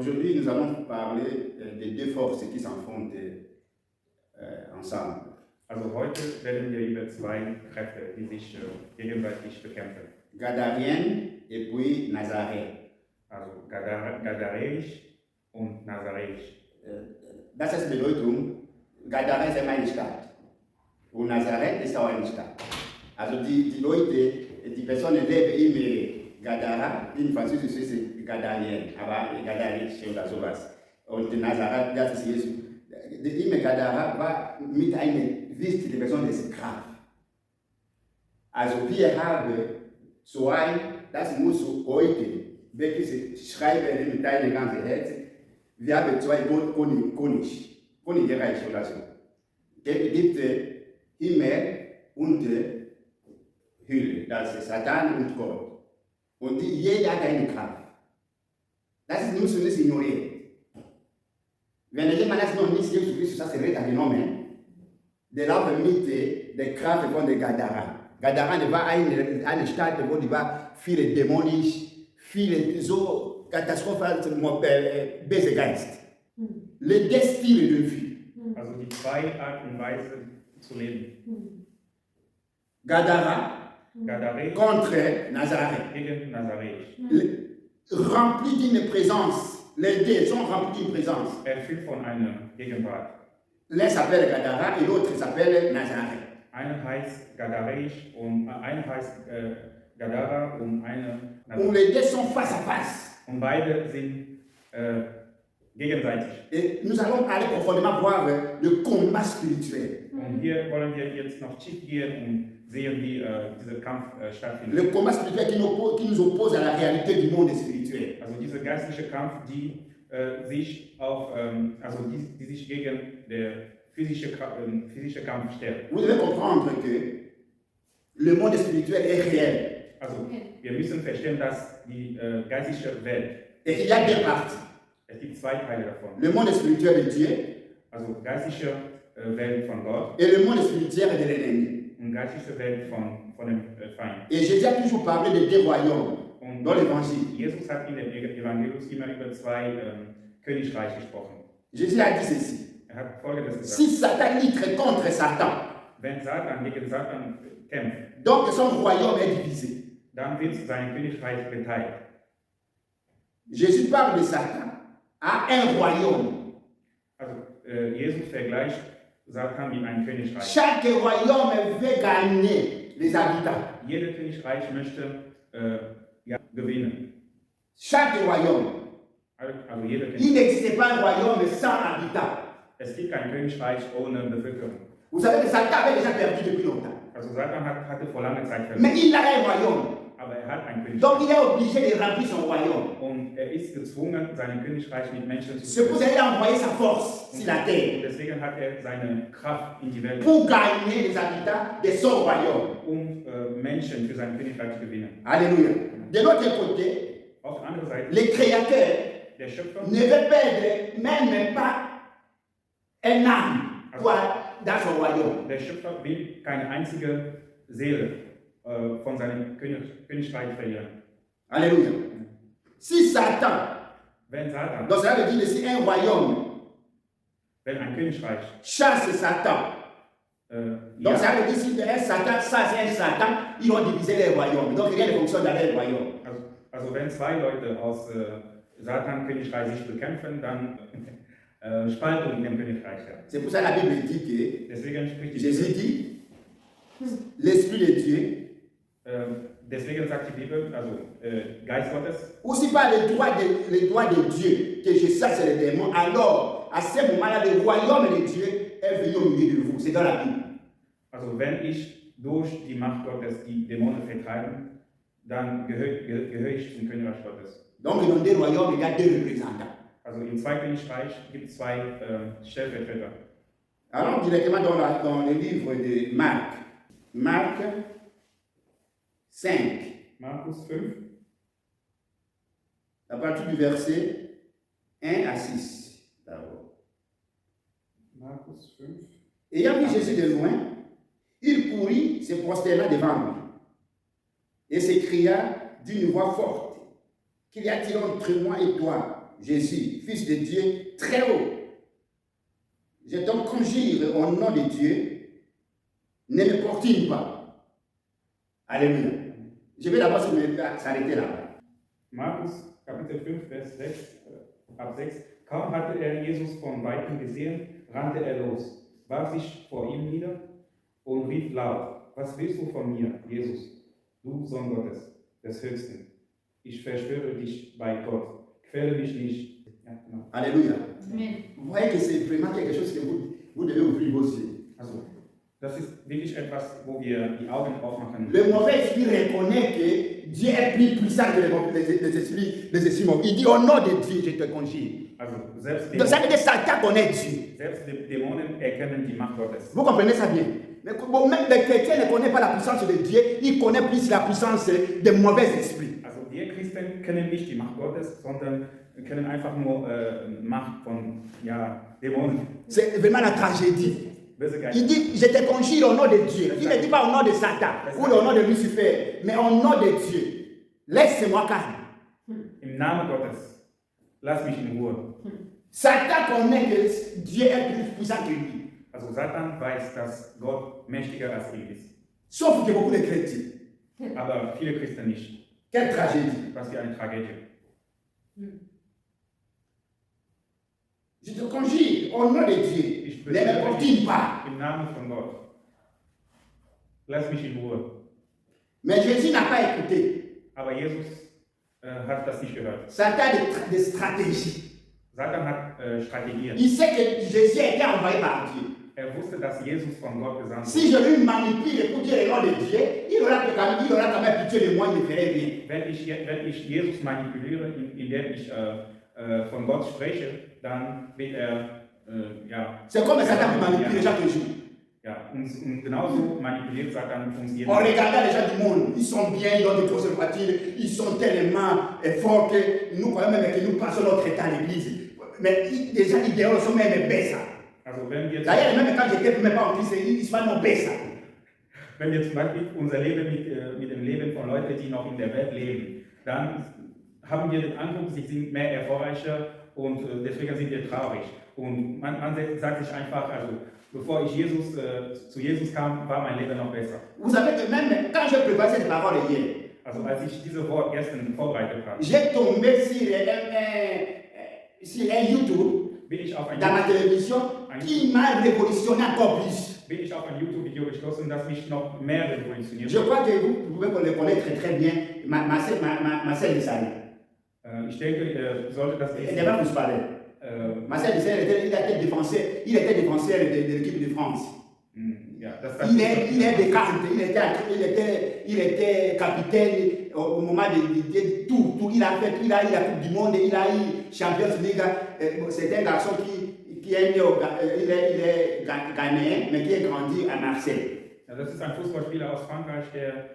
Aujourd'hui, nous allons parler des deux forces qui s'affrontent ensemble. Also heute werden wir über zwei Kräfte, die sich gegenseitig bekämpfen. Gadarienne et puis Nazareth. Also Gadaräisch und Nazaräisch. Das ist Bedeutung, Gadara ist immer eine Stadt. Und Nazareth ist auch eine Stadt. Also die Leute, die Personen leben im Gadara, in Französisch ist es Gadarien, aber Gadarisch oder sowas. Und Nazareth, das ist Jesus. Im Gadara war mit einer wichtigen Person des Grab. Also wir haben zwei, das muss heute wirklich schreiben mit deinem ganzen Herz. Wir haben zwei Königreich oder so. Es gibt Himmel und Hölle, das ist Satan und Gott. Und jeder hat eine Kraft. Das müssen wir nicht ignorieren. Wenn jemand das noch nicht Jesus Christus als Retter genommen, der laufen mit der Kraft von der Gadara. Gadara war eine Stadt, wo die war viele dämonisch, viele so Katastrophen, böse Geist. Les deux styles de vie. Also die zwei Arten und Weisen zu leben. Gadara Gadaräisch contre Nazareth. gegen Nazaräisch. Remplis d'une présence. Les deux sont remplis d'une présence. Erfüllt von einer Gegenwart. L'un s'appelle Gadara et l'autre s'appelle Nazareth. Einer heißt Gadaräisch und einer heißt Gadara und einer Où les deux sont face à face. Und beide sind gegenseitig. Et nous allons aller profondément voir le combat spirituel. Und hier wollen wir jetzt noch tief gehen und sehen, wie dieser Kampf stattfindet. Le combat spirituel qui nous oppose à la réalité du monde spirituel. Also dieser geistliche Kampf, die sich auf, die sich gegen der physische Kampf stellt. Vous devez comprendre que le monde spirituel est réel. Also wir müssen verstehen, dass die geistliche Welt, Et il y a deux parties. es gibt zwei Teile davon. Le monde spirituel de Dieu Also geistliche Welt von Gott et le monde spirituel de l'ennemi. und geistliche Welt von dem Feind. Et Jésus a toujours parlé de deux royaumes Und dans l'évangile. Jesus hat in dem Evangelium immer über zwei Königreiche gesprochen. Jésus a dit ceci. Er hat Folgendes gesagt. Si Satan lutte contre Satan, Wenn Satan gegen Satan kämpft, donc son royaume est divisé. dann wird sein Königreich geteilt. Jésus parle de Satan à un royaume. Also Jesus vergleicht Satan mit einem Königreich. Chaque royaume veut gagner les habitants. Jeder Königreich möchte gewinnen. Chaque royaume. Also jeder Il Königreich. n'existe pas un royaume sans habitants. Es gibt kein Königreich ohne Bevölkerung. Vous savez que Satan avait déjà perdu depuis longtemps. Also Satan hatte vor langer Zeit verloren. Mais il a un royaume. Aber er hat ein Königreich. Donc il est obligé de remplir son royaume. Und er ist gezwungen, sein Königreich mit Menschen zu C'est pour ça qu'il a envoyé sa force sur la terre Und deswegen hat er seine Kraft in die Welt, pour gagner les habitants de son royaume. Menschen für sein Königreich zu gewinnen. Alléluia. De l'autre côté, Auf der anderen Seite, le Créateur der Schöpfer, ne veut perdre même pas un âme dans son royaume. der Schöpfer will keine einzige Seele von seinem Königreich verlieren. Alléluia. Si Satan, Wenn Satan, donc ça veut dire que si un royaume wenn ein Königreich, chasse Satan, donc ça veut dire que si un Satan chasse un Satan, ils vont diviser les royaumes. Donc rien ne fonctionne dans les royaumes. also wenn zwei Leute aus Satan Königreich sich bekämpfen, dann Spaltung in dem Königreich. C'est pour ça que la Bible dit que Deswegen spricht die Jésus dit, l'Esprit de Dieu, deswegen sagt die Bibel, also Geist Gottes, aussi par le droit de Dieu, que je chasse les démons, alors à ce moment-là, le royaume de Dieu est venu au milieu de vous. C'est dans la Bible. also wenn ich durch die Macht Gottes die Dämonen vertreiben, dann gehöre ich zum Königreich Gottes. Donc dans deux royaumes, il y a deux représentants. Also im zwei Königreich gibt es zwei Stellvertreter. Allons directement dans le livre de Marc. Marc 5, Markus 5, à partir du verset 1 à 6. D'abord. Markus 5. Ayant vu Jésus de loin, il courut, se prosterna devant lui, et s'écria d'une voix forte, qu'il y a-t-il entre moi et toi, Jésus, Fils de Dieu, très haut. Je donc conjure au nom de Dieu, ne me portine pas. Alléluia. Je vais d'abord s'arrêter là. Markus Kapitel 5, Vers 6, ab 6. Kaum hatte er Jesus von Weitem gesehen, rannte er los, warf sich vor ihm nieder und rief laut: Was willst du von mir, Jesus, du Sohn Gottes, des Höchsten? Ich verschwöre dich bei Gott, quäle mich nicht. Ja, genau. Alléluia. Amen. Vous voyez que c'est vraiment quelque chose que vous devez ouvrir vos yeux. Also, das ist wirklich etwas, wo wir die Augen aufmachen. Le mauvais esprit reconnaît que Dieu est plus puissant que les esprits mauvais. Il dit au nom de Dieu, je te conjure. Also, selbst Donc ça veut dire que Satan connaît Dieu. Dämonen erkennen die Macht Gottes. Vous comprenez ça bien? Mais bon, même les chrétiens ne connaissent pas la puissance de Dieu, ils connaissent plus la puissance des mauvais esprits. Also, wir Christen kennen nicht die Macht Gottes, sondern kennen einfach nur Macht von Dämonen. C'est vraiment la tragédie. Böse Geister. Il dit, je te conjure au nom de Dieu. Il ne dit pas au nom de Satan ou au nom de Lucifer, mais au nom de Dieu. Laisse-moi calme. Im Namen Gottes, lass mich in Ruhe. Satan connaît que Dieu est plus puissant que lui. Also Satan weiß, dass Gott mächtiger als er ist. Sauf que beaucoup de chrétiens. Aber viele Christen nicht. Quelle tragédie. Was für eine Tragödie. Je te conjure au nom de Dieu. Ich Ne me portine pas. im Namen von Gott. Lass mich in Ruhe. Mais Jésus n'a pas écouté. Aber Jesus hat das nicht gehört. Satan a des stratégies. Satan hat Strategien. Il sait que Jésus a été envoyé par Dieu. Er wusste, dass Jesus von Gott gesandt Si je lui manipule pour dire le nom de Dieu, il aura quand même pitié de moi, il me ferait bien. Wenn ich Jesus manipuliere, indem ich von Gott spreche, dann wird er, C'est comme Satan qui manipule chaque jour. Ja, und genauso manipuliert Satan uns jeden On Tag. regardait les gens du monde, ils sont bien, ils ont des grosses voitures, ils sont tellement forts que nous croyons même que nous passons notre temps à l'église. Mais les gens idéaux sont même baissés. Also wenn wir, D'ailleurs, même quand j'étais même pas en Christ, ils sont même baissés. wenn wir zum Beispiel unser Leben mit dem Leben von Leuten, die noch in der Welt leben, dann haben wir den Eindruck, sie sind mehr erfolgreicher und deswegen sind wir traurig. Und man sagt sich einfach, also bevor ich zu Jesus kam, war mein Leben noch besser. Vous savez que même quand je préparais cette parole hier, Also als ich diese Wort ersten vorbereitet habe, j'ai tombé sur un YouTube bin ich auf ein dans ma télévision qui m'a révolutionné encore plus. YouTube-Video gestoßen, das mich noch mehr revolutioniert Je hat. crois que vous pouvez le connaître très très bien, ma sœur Issaïe. Ich denke, sollte das Elle va vous parler. Ma sœur Issaïe, il était défenseur de l'équipe de France. ja, Il est de Kante, il était capitaine au moment de tout. Il a fait, il a eu la Coupe du Monde, il a eu Champions League. C'est un garçon qui est né il est ghanéen, mais qui est grandi à Marseille. Ja, das ist ein Fußballspieler aus Frankreich, der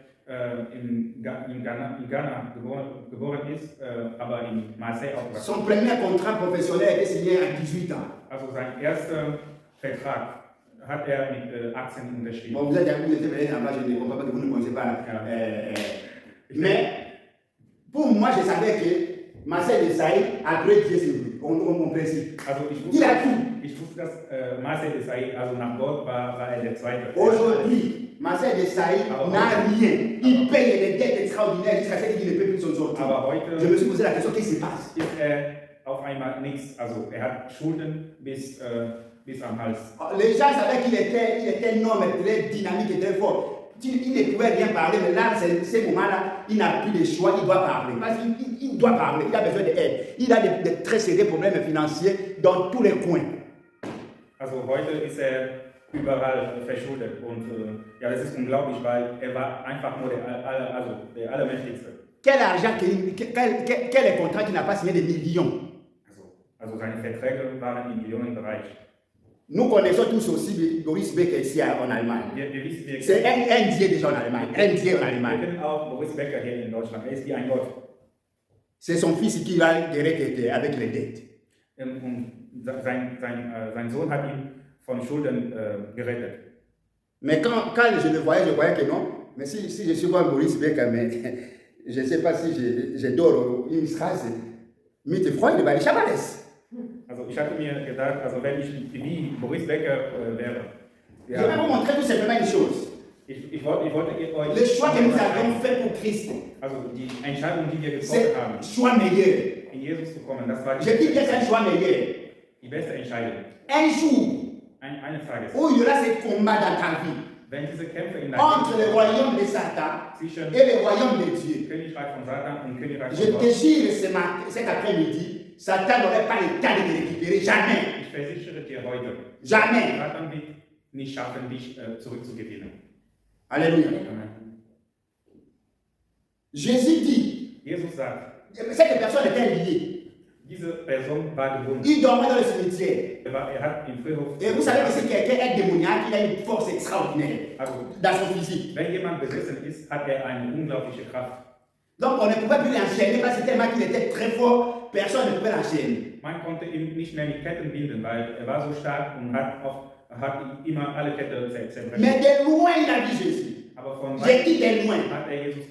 in Ghana geboren ist, aber in Marseille aufgewachsen. Son premier contrat professionnel a été signé à 18 ans. Also sein erster Vertrag hat er mit 18 unterschrieben. Bon, vous êtes venu là-bas, je ne comprends pas que vous ne connaissez pas. Mais pour moi, je savais que Marcel Desailly a créé Dieu sur lui, mon principe. Also Il a tout. Ich wusste, dass Marcel Desailly, also nach Gott war er der Zweite. Aujourd'hui, Marcel Desailly n'a rien. Il paye des dettes extraordinaires jusqu'à ce qu'il ne peut plus s'en sortir. Aber heute Je me suis posé la question, qu'est-ce qui se passe? ist auf einmal nichts. Also er hat Schulden bis am Hals. Les gens savaient qu'il était un homme très dynamique et très fort. Il ne pouvait rien parler, mais là, ces moments-là, il n'a plus de choix, il doit parler. Parce qu'il doit parler, il a besoin d'aide. Il a des très sérieux problèmes financiers dans tous les coins. Also heute ist er überall verschuldet und das ist unglaublich, weil er war einfach nur der Allermächtigste. Quel argent, quel contrat qui n'a pas signé des millions? Also seine Verträge waren im Millionenbereich. Nous connaissons tous aussi Boris Becker ici en Allemagne. Wir C'est un dieu déjà en Allemagne. Un dieu en Allemagne. kennen auch Boris Becker hier in Deutschland. Er ist wie ein Gott. C'est son fils qui va gerettet avec les dettes. Und sein Sohn hat ihn von Schulden gerettet. Mais quand je le voyais que non. Mais si je suis pas Boris Becker, mais je ne sais pas si je dors une strasse. mit Freude, weil ich habe alles. Also ich hatte mir gedacht, also wenn ich wie Boris Becker wäre, Je vais vous montrer tout simplement une chose. ich wollte euch... Le choix que nous avons fait pour Christ, Also die Entscheidung, die wir c'est getroffen haben, un choix meilleur. in Jesus zu kommen, das war Je dis bien c'est un choix meilleur. die beste Entscheidung. Un jour Eines Tages, où il y aura ce combat dans ta vie wenn diese Kämpfe in entre le deinem royaume de Satan zwischen et le royaume de Dieu. Königreich von Satan und Königreich Je von te Gott, jure cet après-midi, Satan n'aurait pas le temps de te récupérer. Jamais. ich versichere dir heute, Jamais. Satan wird nicht schaffen, dich zurückzugewinnen. Alléluia. Amen. Jésus dit, Jesus sagt, cette personne était liée. diese Person war gebunden. Il dormait dans le cimetière. Er hat im Friedhof. Et vous savez que si quelqu'un est démoniaque, il a une force extraordinaire Also, dans son physique. wenn jemand besessen ist, hat er eine unglaubliche Kraft. Donc on ne pouvait plus l'enchaîner parce que tellement qu'il était très fort, personne ne pouvait l'enchaîner. Man konnte ihn nicht mehr mit Ketten binden, weil er war so stark und hat immer alle Ketten zerbrechen. Mais de loin, il a vu Jésus. Aber von J'ai weitem dit de loin. hat er Jesus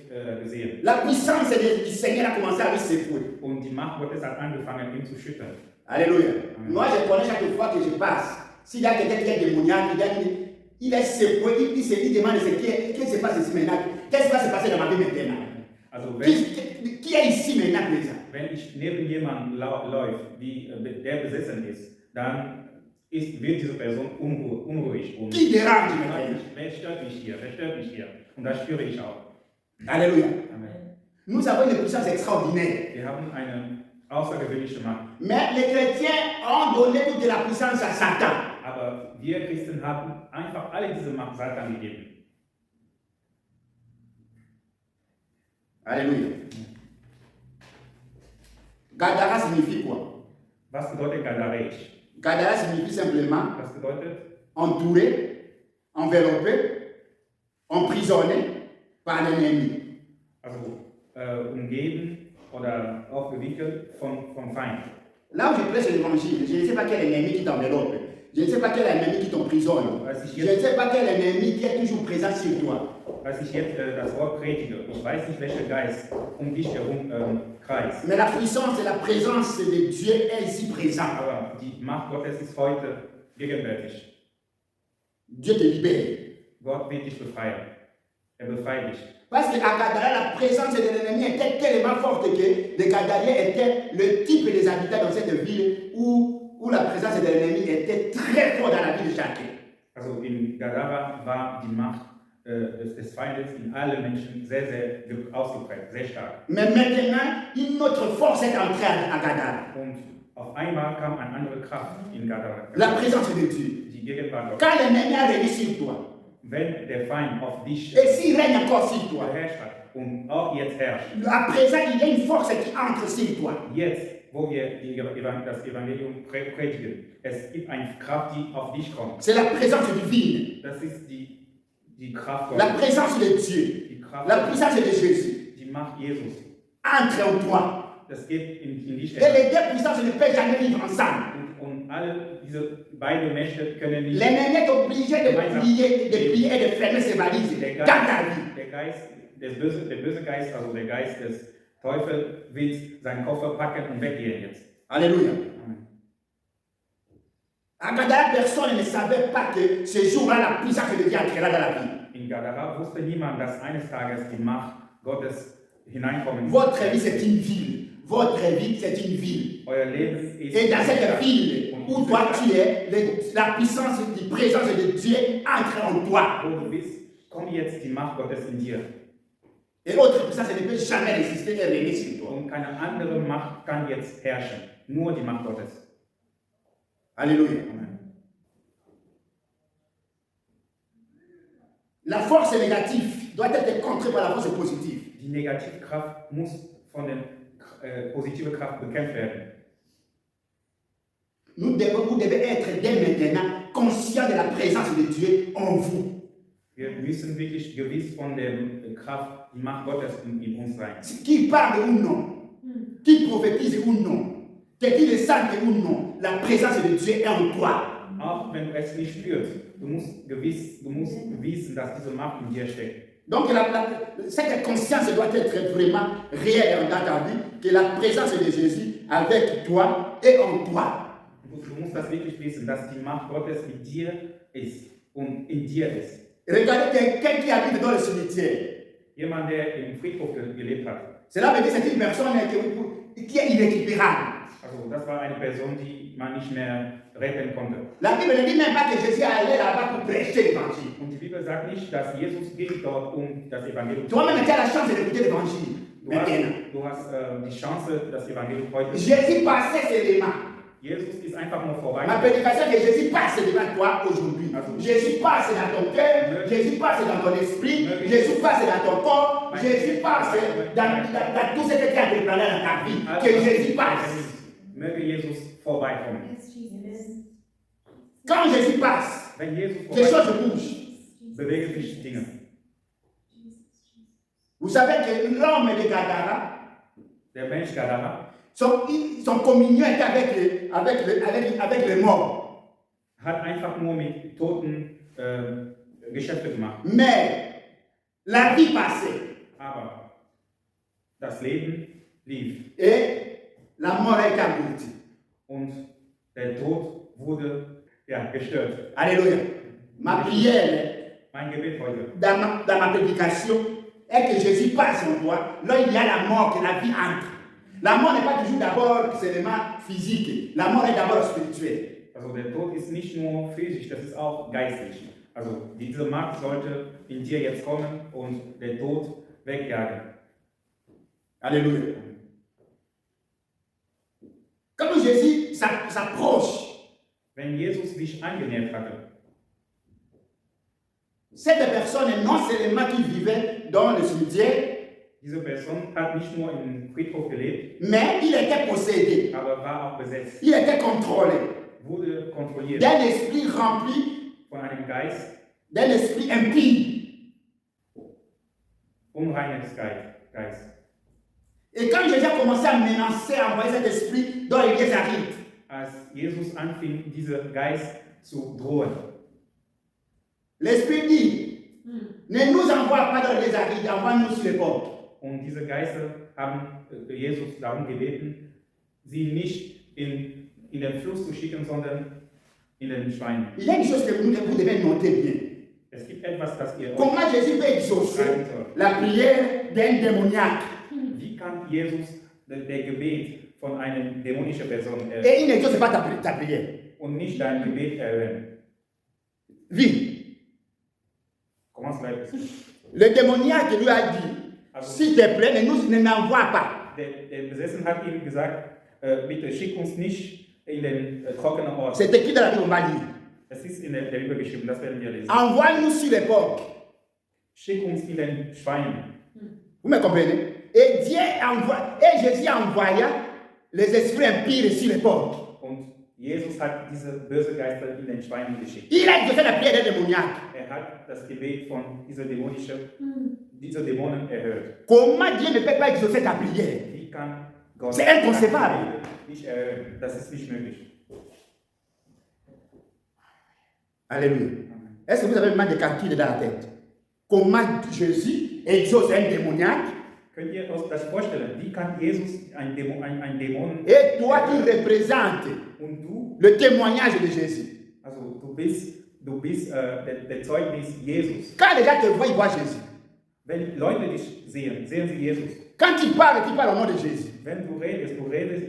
gesehen. La puissance du Seigneur a commencé à lui secouer. Und die Macht Gottes hat angefangen, ihn zu schütteln. Alléluia. Amen. Moi, je connais chaque fois que je passe. S'il y a quelqu'un qui est démoniaque, il est secoué, il demande qu'est-ce qui se passe ici maintenant. Qu'est-ce qui va se passer dans ma vie maintenant? Also Qui est ici maintenant présent? wenn ich neben jemandem läuft, der besessen ist, dann wird diese Person unruhig. Und Qui dérange maintenant? wer stört mich hier? Wer stört mich hier? Und das spüre ich auch. Alléluia. Amen. Nous avons une puissance extraordinaire. Wir haben eine außergewöhnliche Macht. Mais les chrétiens ont donné toute la puissance à Satan. Aber wir Christen haben einfach alle diese Macht Satan gegeben. Alléluia. Gadara signifie quoi? Was bedeutet Gadareich? Gadara signifie simplement Das bedeutet entouré, enveloppé, emprisonné par l'ennemi. also umgeben oder aufgewickelt vom Feind. Là où je prêche l'évangile, je ne sais pas quel ennemi qui t'enveloppe. Je ne sais pas quel ennemi qui t'emprisonne. Je ne sais pas quel ennemi qui est toujours présent sur toi. Als ich jetzt das Wort predige, ich weiß nicht, welcher Geist dich herum kreist. Mais la puissance et la présence de Dieu est ici présente. Aber die Macht Gottes ist heute gegenwärtig. Dieu te libère. Gott wird dich befreien. Er befreit dich. Parce qu'à Gadara, la présence de l'ennemi était tellement forte que les Gadariens étaient le type des habitants dans cette ville où la présence de l'ennemi était très forte dans la vie de chacun. Also in Gadara war die Macht des Feindes in allen Menschen sehr, sehr ausgeprägt, sehr stark. Mais maintenant, une autre force est entrée à Gadara. Und auf einmal kam eine andere Kraft in Gadara. La présence de Dieu. Die Gegenwart Gottes. Quand l'ennemi a régné sur toi, Wenn der Feind auf dich et s'il règne encore sur toi, beherrscht hat und auch jetzt herrscht, à présent, il y a une force qui entre sur toi. jetzt, wo wir das Evangelium predigen, es gibt eine Kraft, die auf dich kommt. C'est la présence divine, Das ist die Kraft la Gottes. présence de Dieu, Die Kraft la Gottes, puissance de Jésus die Macht Jesus. entre en toi. Das geht in dich Et her. les deux puissances ne peuvent jamais vivre ensemble. Und alle diese beiden Mächte können nicht. L'ennemi est obligé de plier et de fermer ses valises dans ta vie. Der böse Geist, also der Geist des Teufels, will seinen Koffer packen und weggehen jetzt. Alléluia. Amen. À Gadara, personne ne savait pas que ce jour-là, la puissance de Dieu entrera dans la vie. In Gadara wusste niemand, dass eines Tages die Macht Gottes hineinkommen Votre vie, c'est une ville. Votre vie, c'est une ville. Euer Leben ist. Et dans cette ville où toi tu es, la puissance de présence de Dieu entre en toi. Wo du bist, kommt jetzt die Macht Gottes in dir. Et autre puissance ne peut jamais résister et régner sur toi. Und keine andere Macht kann jetzt herrschen. Nur die Macht Gottes. Alléluia. Amen. La force négative doit être contrée par la force positive. Die Negativkraft muss von der positiven Kraft bekämpft werden. Vous devez être dès maintenant conscient de la présence de Dieu en vous. Wir müssen wirklich gewiss von der Kraft, die Macht Gottes in uns sein. Qui parle ou non, qui prophétise ou non, qui le sente ou non, la présence de Dieu est en toi. Auch wenn du es nicht spürst, du musst wissen, dass diese Macht in dir steckt. Donc cette conscience doit être vraiment réelle dans ta vie, que la présence de Jésus avec toi et en toi. Du musst das wirklich wissen, dass die Macht Gottes mit dir ist und in dir ist. Regardez quelqu'un qui habite dans le cimetière. Jemand, der im Friedhof gelebt hat. Cela veut dire que c'est une personne qui est irrécupérable. Also das war eine Person, die man nicht mehr retten konnte. La Bible ne dit même pas que Jésus allait là-bas pour prêcher l'évangile. Und die Bibel sagt nicht, dass Jesus ging dort, um das Evangelium zu Toi-même, tu as la chance d'écouter l'évangile. Du hast die Chance, das Evangelium heute zu Jésus passait seulement. Jesus ist einfach nur vorbei. Ma prédication, que Jésus passe devant toi aujourd'hui. Jésus passe dans ton cœur, Jésus passe dans ton esprit, Jésus passe dans ton corps, Jésus passe dans tout ce que tu as préparé dans ta vie. Que Jésus passe. Möge Jesus vorbeikommen. Quand Jésus passe, Wenn Jesus les choses vorbeikommt, bougent. bewegen sich Dinge. Vous savez que l'homme de Gadara, Der Mensch Gadara son communion est avec les morts. hat einfach nur mit Toten Geschäfte gemacht. Mais la vie passait Aber das Leben lief et la mort est aboutie. und der Tod wurde gestört. Alléluia. Ma prière Mein Gebet heute dans ma prédication est que Jésus passe en toi. Là, il y a la mort, que la vie entre. La mort n'est pas toujours d'abord seulement physique. La mort est d'abord spirituelle. Also der Tod ist nicht nur physisch, das ist auch geistlich. Also diese Macht sollte in dir jetzt kommen und den Tod wegjagen. Alléluia. Quand Jésus s'approche, Wenn Jesus sich angenähert hatte, cette personne, non seulement qui vivait dans le cimetière, diese Person hat nicht nur im Friedhof gelebt, mais il était possédé, aber war auch besetzt, il était contrôlé wurde kontrolliert d'un esprit rempli, von einem Geist, d'un esprit impie. unreines Geist. Et quand Jésus a commencé à menacer, à envoyer cet esprit dans les Zarite, Als Jesus anfing, diesen Geist zu drohen, l'esprit dit, ne nous envoie pas dans les Zarite, envoie-nous sur les portes. und diese Geister haben Jesus darum gebeten, sie nicht in den Fluss zu schicken, sondern in den Schwein. Il y a une chose que vous devez noter bien. Es gibt etwas, das ihr euch Comment Jésus peut exaucer schreiben sollt. la prière d'un démoniaque? Wie kann Jesus der Gebet von einer dämonischen Person Et il n'exauce pas ta prière. und nicht dein Gebet erhöhen? Wie? Comment cela est possible? Le démoniaque lui a dit, s'il te plaît, ne m'envoie pas. Der Besessen hat ihm gesagt, bitte schick uns nicht in den trockenen Ort. C'est écrit dans la Bible, on va lire. Es ist in der Bibel geschrieben, das werden wir lesen. Envoie-nous sur les portes. Schick uns in den Schwein. Vous me comprenez? Et Jésus envoya les esprits impies sur les portes. Und Jesus hat diese bösen Geister in den Schweinen geschickt. Il a exaucé la prière d'un démoniaque. Hat das Gebet von dieser Dämonen erhöht. Comment Dieu ne peut pas exaucer ta prière? Wie kann Gott C'est inconcevable. nicht erhöhen? Das ist nicht möglich. Alléluia. Est-ce que vous avez vraiment des calculs dans la tête? Comment Jésus exauce un démoniaque? Könnt ihr euch das vorstellen? Wie kann Jesus ein Dämon Et toi qui représentes und du, le témoignage de Jésus. also du bist der Zeugnis Jesus. Quand les gens te voient, ils voient Jésus. Wenn Leute dich sehen, sehen sie Jesus. Quand tu parles au nom de Jésus. Wenn du redest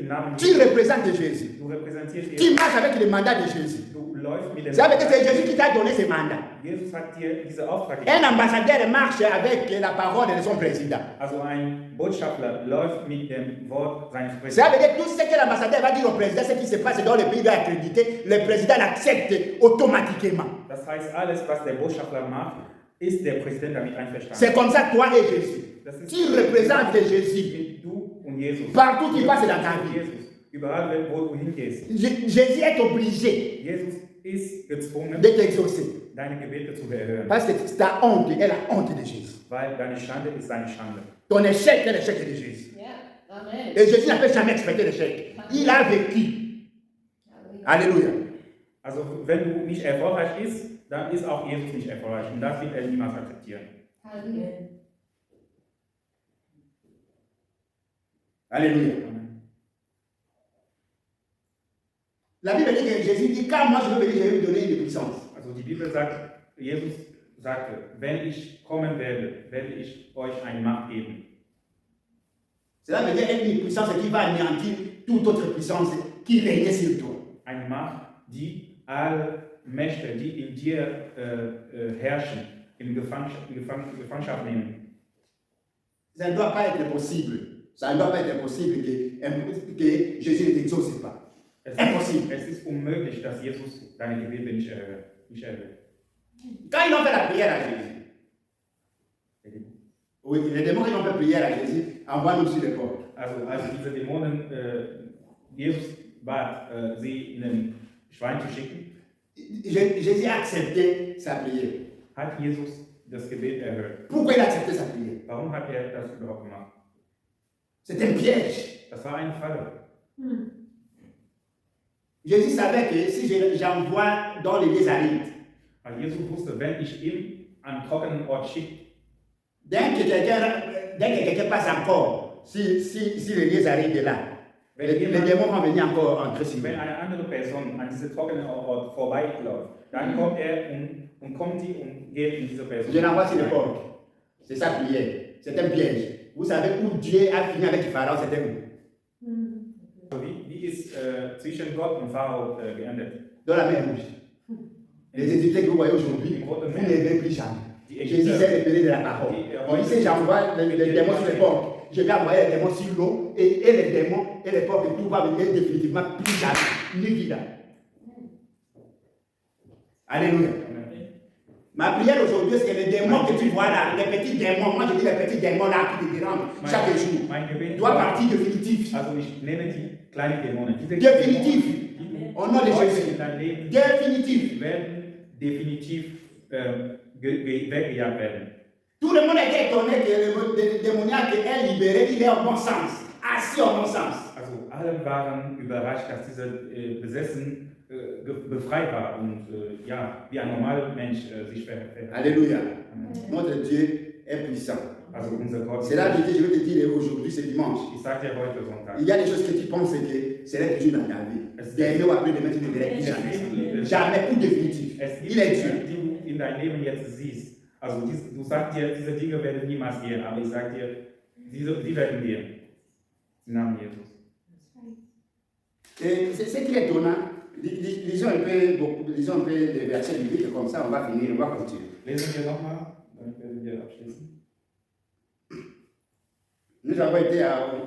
im Namen Tu Jesus. représentes Jésus. Du repräsentierst Tu Jesus. marches avec le mandat de Jésus. Du läufst mit dem Ça veut dire que c'est Jésus qui t'a donné ce mandat. Jesus hat dir diese Auftrag gegeben. Un ambassadeur marche avec la parole de son président. Also ein Botschafter läuft mit dem Wort seines Ça Präsidenten. veut dire tout ce que l'ambassadeur va dire au président, ce qui se passe dans le pays doit être accrédité, le président l'accepte automatiquement. Das heißt, alles, was der Botschafter macht, ist der Präsident damit einverstanden. C'est comme ça toi et Jésus. Das ist Tu représentes Jésus mit du und Jesus. partout qui passe dans ta vie. Jesus. Überall, wo du hingehst. Jésus est obligé Jesus ist gezwungen, de t'exaucer. deine Gebete zu erhören. Parce que ta honte est la honte de Jésus. Weil deine Schande ist deine Schande. Ton échec est l'échec de Jésus. Yeah. Amen. Et Jésus n'a jamais expecté l'échec. Il a vécu. Alléluia. Also, wenn du nicht erfolgreich bist, dann ist auch Jesus nicht erfolgreich. Und das wird er niemals akzeptieren. Halleluja. Alléluia. Amen. La Bible dit que Jésus dit, quand moi je veux venir, je vais vous donner une puissance. Also die Bibel sagt, Jesus sagte, wenn ich kommen werde ich euch eine Macht geben. Cela veut dire une puissance qui va anéantir toute autre puissance qui régnait sur toi. Eine Macht, die alle Mächte, die in dir herrschen, in Gefangenschaft nehmen. Ça ne doit pas être possible. Ça ne doit pas être possible que Jésus ne t'exauce pas. Impossible. Es ist unmöglich, dass Jesus deine Gebete nicht erhört. Quand ils ont fait la prière à Jésus, oui, les démons qui ont fait prière à Jésus, envoie-nous sur les portes. Also diese Dämonen, Jesus bat, sie in ein Schwein zu schicken, Jésus a accepté sa prière. hat Jesus das Gebet erhört. Pourquoi il a accepté sa prière? Warum hat er das überhaupt gemacht? C'est un piège. Das war eine Falle. Jésus savait que si j'envoie dans les lieux arides, Weil Jesus wusste, wenn ich ihn an einen trockenen Ort schicke, dès que quelqu'un passe encore, si les lieux arides est là, les démons vont venir encore entrer sur lui. wenn eine andere Person an diesem trockenen Ort vorbeiläuft, dann kommt er und kommt sie und geht in diese Person. Je l'envoie sur les portes. C'est sa prière. C'est un piège. Vous savez où Dieu a fini avec Pharaon, c'était où? Wie ist zwischen Gott und Pharao geendet? Dans la mer Rouge. Les Égyptiens que vous voyez aujourd'hui, vous ne les verrez plus jamais. Jésus s'est révélé de la parole. On dit si j'envoie les démons sur les portes, je vais envoyer les démons sur l'eau et les démons et les portes, tout va venir définitivement plus jamais, ni vida. Alléluia. Ma prière aujourd'hui, c'est que les démons que tu vois là, les petits démons, moi je dis les petits démons là qui te dérangent chaque jour, doivent partir définitif. Also ich nenne die kleinen Dämonen. Diese Définitif. Dämonen, Au nom de die Jésus. in dein Leben Définitif. werden definitiv weggejagt werden. Tout le monde était étonné que le démoniaque est libéré, il est en bon sens, assis en bon sens. Also alle waren überrascht, dass dieser Besessen befreit war und ja, wie ein normaler Mensch sich verhält. Alléluia. Notre Dieu est puissant. Also unser Gott. C'est la vérité, je veux te dire aujourd'hui, c'est dimanche. Ich sage dir heute Sonntag. Il y a des choses que tu penses que c'est toujours dans ta vie. D'aimer ou après de mettre une direct, jamais. Jamais ou définitif. Il est Dieu. Die du in dein Leben jetzt siehst. Also du sagst dir, diese Dinge werden niemals gehen, aber ich sage dir, die werden gehen. Im Namen Jesus. C'est qui est étonnant. Lisons un peu les versets bibliques, comme ça on va finir, on va continuer. Lesen wir nochmal, dann werden wir abschließen. Nous avons été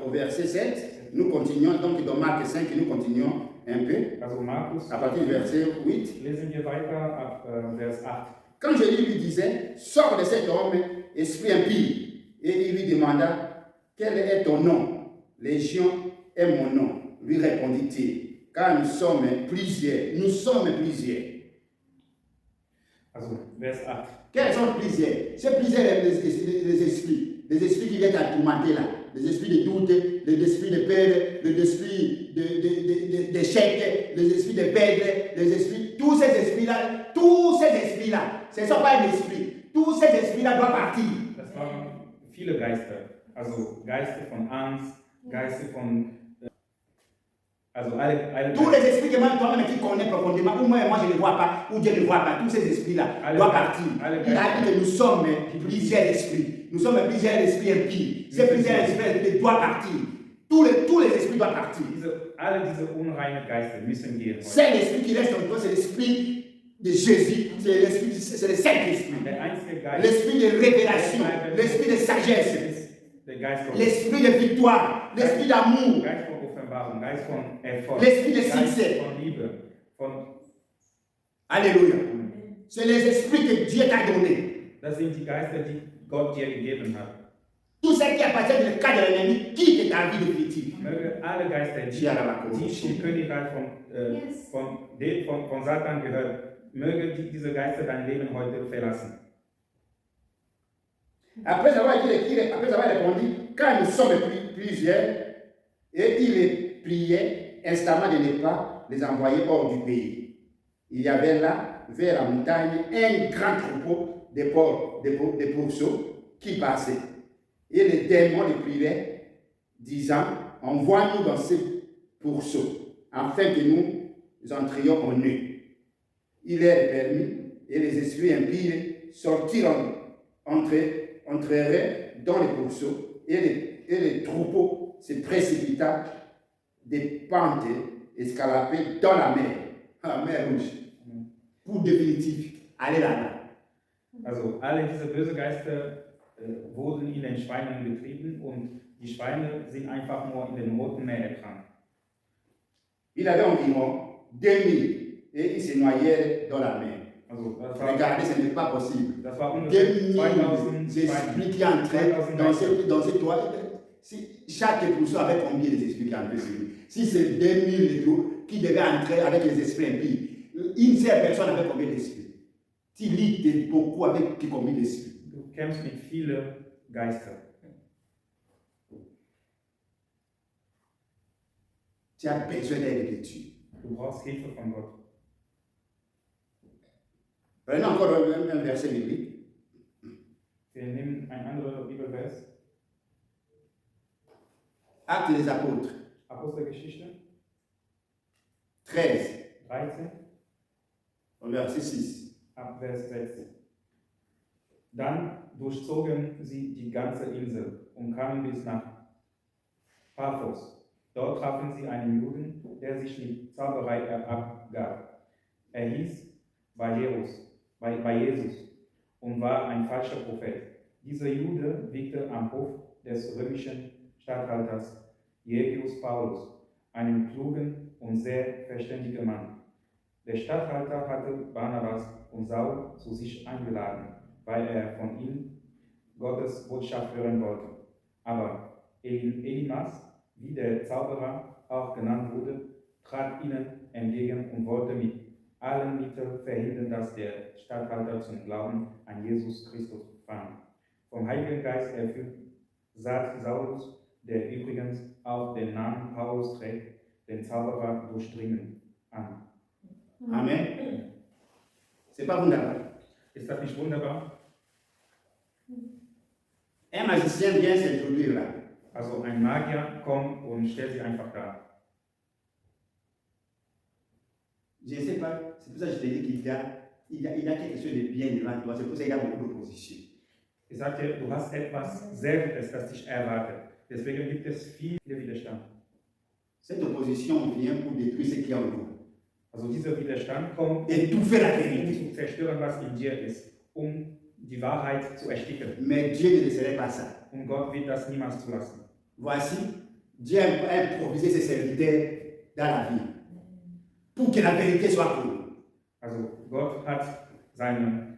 au verset 7, nous continuons, donc dans Marc 5, nous continuons un peu, Also Markus, à partir du verset 8. lesen wir weiter ab Vers 8. Quand Jésus lui disait, sors de cet homme, esprit impie, et il lui demanda, quel est ton nom? Légion est mon nom, lui répondit-il, car nous sommes plusieurs. Also Vers 8. Quels sont plusieurs? C'est plusieurs les esprits. Les esprits qui viennent à tourmenter là. Les esprits de doute, les esprits de peur, les esprits d'échec, les esprits de perdre, les esprits, tous ces esprits-là, ce ne sont pas un esprit. Tous ces esprits-là doivent partir. Das waren viele Geister. Also Geister von Angst, Geister von. Also alle Tous les esprits que toi-même qui connais profondément, ou moi je ne vois pas, ou Dieu ne voit pas, tous ces esprits-là doivent partir. Il a dit que nous sommes plusieurs esprits. Nous sommes plusieurs esprits impies. Ces plusieurs esprits doivent partir. Tous les esprits doivent partir. Alle diese unreinen Geister müssen gehen. C'est l'esprit qui reste en toi, c'est l'esprit de Jésus, c'est le Saint-Esprit. L'esprit de révélation, l'esprit de sagesse, l'esprit de victoire, l'esprit d'amour, l'esprit de succès. Alléluia. C'est les esprits que Dieu t'a donnés. Das sind die Geister, die Gott dir gegeben hat. Tout ce qui appartient dans le cadre de l'ennemi quitte ta vie définitive. Möge alle Geister, die zum Königreich von Satan gehört, möge diese Geister dein Leben heute verlassen. Après avoir répondu, quand nous sommes plusieurs, et il les priait instamment de ne pas les envoyer hors du pays. Il y avait là, vers la montagne, un grand troupeau de pourceaux qui passaient. Et les démons les priaient, disant, envoie-nous dans ces pourceaux, afin que nous entrions en eux. Il est permis, et les esprits impies entreraient dans les pourceaux, et les troupeaux se précipitaient des pentes escarpées dans la mer. La mer rouge. Pour définitif, aller là-bas. Also alle diese bösen Geister wurden in den Schweinen getrieben und die Schweine sind einfach nur in den Roten Meer erkrankt. Il avait environ 2000 et ils se noyaient dans la mer. Also Regardez, ce n'est pas possible. das war ungefähr 2000 esprits qui entraient dans ces toilettes. Si chaque pourceau avait combien d'esprits qui entraient sur lui? Si c'est 2000 et tout, qui devaient entrer avec les esprits impies, une seule personne avait combien d'esprits? Tu lis beaucoup avec combien d'esprits? Du kämpfst mit vielen Geistern. Tu as besoin d'aide de Dieu. Du brauchst Hilfe von Gott. Prenons encore un verset biblique. Wir nehmen ein anderer Bibelvers. Actes des Apôtres, Apostelgeschichte 13, 13, verset 6. ab Vers 6. Dann durchzogen sie die ganze Insel und kamen bis nach Paphos. Dort trafen sie einen Juden, der sich mit Zauberei abgab. Er hieß bei Jesus und war ein falscher Prophet. Dieser Jude wirkte am Hof des römischen Statthalters Appius Paulus, einen klugen und sehr verständigen Mann. Der Statthalter hatte Barnabas und Saul zu sich eingeladen, weil er von ihnen Gottes Botschaft hören wollte. Aber Elimas, wie der Zauberer auch genannt wurde, trat ihnen entgegen und wollte mit allen Mitteln verhindern, dass der Statthalter zum Glauben an Jesus Christus fand. Vom Heiligen Geist erfüllt, sagt Saulus, der übrigens auch den Namen Paulus trägt, den Zauberer durchdringen an. Amen. C'est pas wunderbar. Ist das nicht wunderbar? Un magicien vient s'introduire là. Also ein Magier kommt und stellt sich einfach da. Je ne sais pas, c'est pour ça que je te dis qu'il y a quelque chose de bien devant toi, c'est pour ça qu'il y a beaucoup d'opposition. Ich sagte, du hast etwas sehr Gutes, das dich erwartet. Deswegen gibt es viel Widerstand. Cette opposition vient pour détruire ce qui est en nous. Also dieser Widerstand kommt, Étouffer la um vérité. zu zerstören, was in dir ist, um die Wahrheit zu ersticken. Mais Dieu ne laisserait pas ça. Und Gott wird das niemals zulassen. Voici, Dieu a improvisé ses serviteurs dans la vie pour que la vérité soit connue. Also Gott hat seinen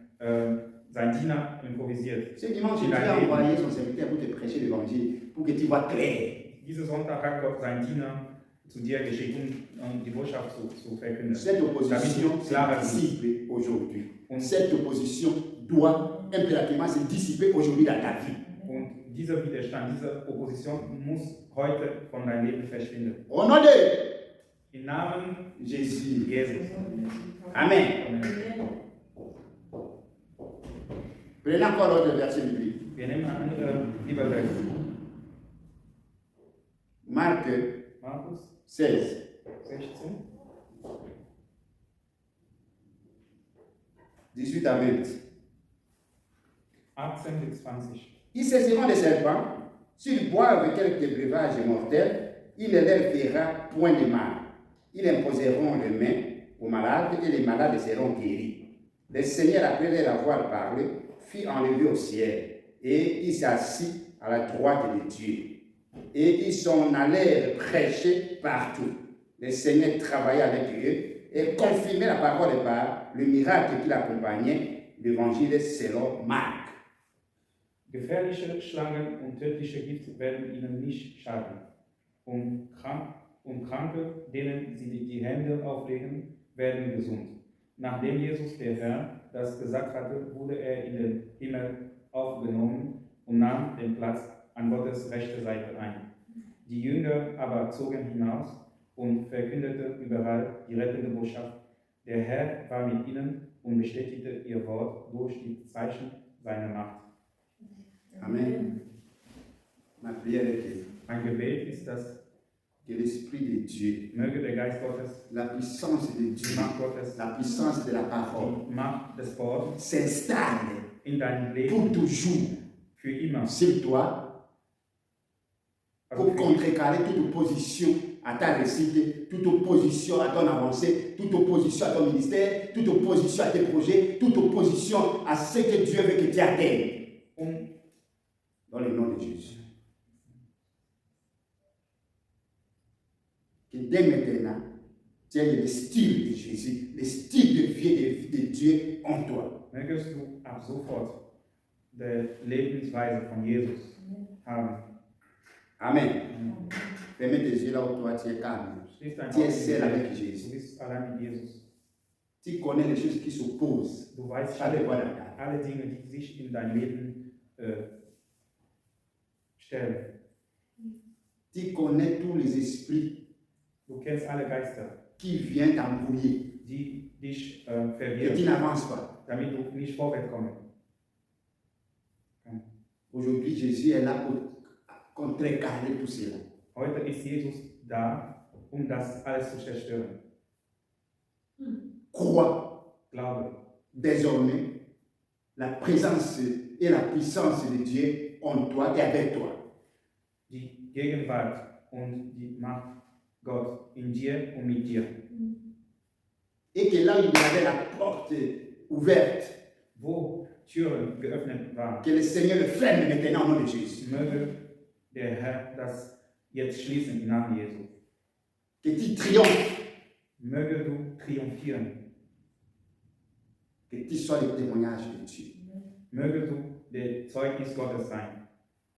Diener improvisiert. Ce dimanche, Dieu a envoyé son serviteur pour te prêcher l'évangile, pour que tu vois clair. Diesen Sonntag hat Gott seinen Diener zu dir geschickt, um die Botschaft zu verkünden. Cette opposition se dissipe aujourd'hui. Cette opposition doit impérativement se dissiper aujourd'hui dans ta vie. Und dieser Widerstand, diese Opposition muss heute von deinem Leben verschwinden. Au nom de Im Namen Jésus. Jesus. Amen. Amen. Prenez encore l'autre verset biblique. Wir nehmen einen anderen Bibelvers. Marc Markus 16. 16, 18 à 20. 18 bis 20. Ils saisiront des serpents, s'ils boivent quelques breuvages mortels, il ne leur fera point de mal. Ils imposeront les mains aux malades et les malades seront guéris. Le Seigneur, après leur avoir parlé, fut enlevé au ciel et il s'assit à la droite de Dieu. Et ils s'en allèrent prêcher partout. Le Seigneur travaillait avec eux et confirmait la parole par le miracle qui l'accompagnait, l'évangile selon Marc. Gefährliche Schlangen und tödliche Gift werden ihnen nicht schaden. Und Kranke, denen sie die Hände auflegen, werden gesund. Nachdem Jesus, der Herr, das gesagt hatte, wurde er in den Himmel aufgenommen und nahm den Platz an Gottes rechter Seite ein. Die Jünger aber zogen hinaus und verkündeten überall die rettende Botschaft. Der Herr war mit ihnen und bestätigte ihr Wort durch die Zeichen seiner Macht. Amen. Ma prière est que Mein Gebet ist, dass que l'Esprit de Dieu, Möge der Geist Gottes, la puissance de die Dieu, Macht Gottes, la puissance de la parole die Macht des Wortes s'installe in deinem pour Leben toujours für immer. sur toi Also pour für immer. contrecarrer toute opposition à ta réussite, toute opposition à ton avancée, toute opposition à ton ministère, toute opposition à tes projets, toute opposition à ce que Dieu veut que tu atteignes. Dans le nom de Jésus. Que dès maintenant, tu aies le style de Jésus, le style de vie de Dieu en toi. Mögest du ab sofort die Lebensweise von Jesus haben. Amen. Fermez tes yeux là où toi tu es calme. Schließ dein Tu es Auge. seul avec Du Jésus. bist allein mit Jesus. Tu connais les choses qui s'opposent. Du weißt Ça dépend de ta. alle Dinge, die sich in dein Leben stellen. Tu connais tous les esprits Du kennst alle Geister, qui viennent t'embrouiller. die dich Et tu verwirren, n'avances pas. damit du nicht vorwärts kommst. Aujourd'hui, Jésus est là pour contrecarrer tout cela. Heute ist Jesus da, das alles zu zerstören. Crois Glaube, désormais la présence et la puissance de Dieu en toi et avec toi. die Gegenwart und die Macht Gott in dir und mit dir. Et que là où il y avait la porte ouverte, Wo Türen geöffnet waren, que le Seigneur le ferme maintenant au nom de Jésus. möge der Herr das jetzt schließen im Namen Jesu. Que tu triomphes, Möge du triumphieren. que tu sois le témoignage de Dieu. Möge du der Zeugnis Gottes sein.